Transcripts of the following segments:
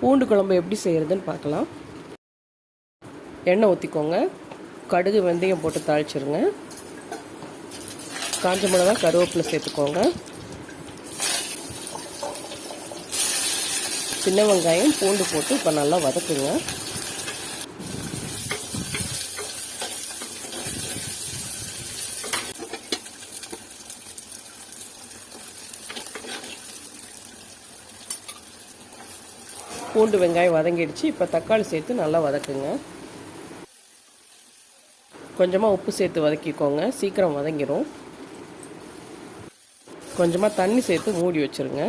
பூண்டு குழம்பு எப்படி செய்கிறதுன்னு பார்க்கலாம். எண்ணெய் ஊற்றிக்கோங்க. கடுகு வெந்தயம் போட்டு தாளிச்சிருங்க. காஞ்ச மிளகா கருவேப்பிலை சேர்த்துக்கோங்க. சின்ன வெங்காயம் பூண்டு போட்டு இப்போ நல்லா வதக்குங்க. பூண்டு வெங்காயம் வதங்கிடுச்சு. இப்போ தக்காளி சேர்த்து நல்லா வதக்குங்க. கொஞ்சமாக உப்பு சேர்த்து வதக்கிக்கோங்க, சீக்கிரம் வதங்கிடும். கொஞ்சமாக தண்ணி சேர்த்து மூடி வச்சுருங்க.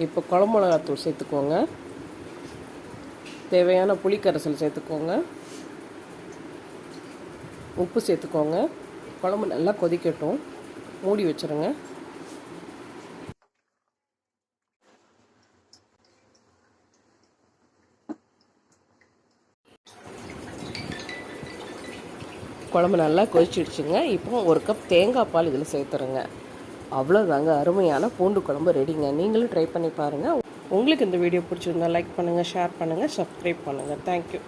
இப்போ குழம்பு மிளகாத்தூள் சேர்த்துக்கோங்க. தேவையான புளிக்கரைசல் சேர்த்துக்கோங்க. உப்பு சேர்த்துக்கோங்க. குழம்பு நல்லா கொதிக்கட்டும். மூடி வச்சுருங்க. குழம்பு நல்லா கொதிச்சிடுச்சுங்க. இப்போ ஒரு கப் தேங்காய் பால் இதில் சேர்த்துருங்க. அவ்வளோதாங்க, அருமையான பூண்டு குழம்பு ரெடிங்க. நீங்களும் ட்ரை பண்ணி பாருங்கள். உங்களுக்கு இந்த வீடியோ பிடிச்சிருந்தா லைக் பண்ணுங்கள், ஷேர் பண்ணுங்கள், சப்ஸ்கிரைப் பண்ணுங்கள். தேங்க்யூ.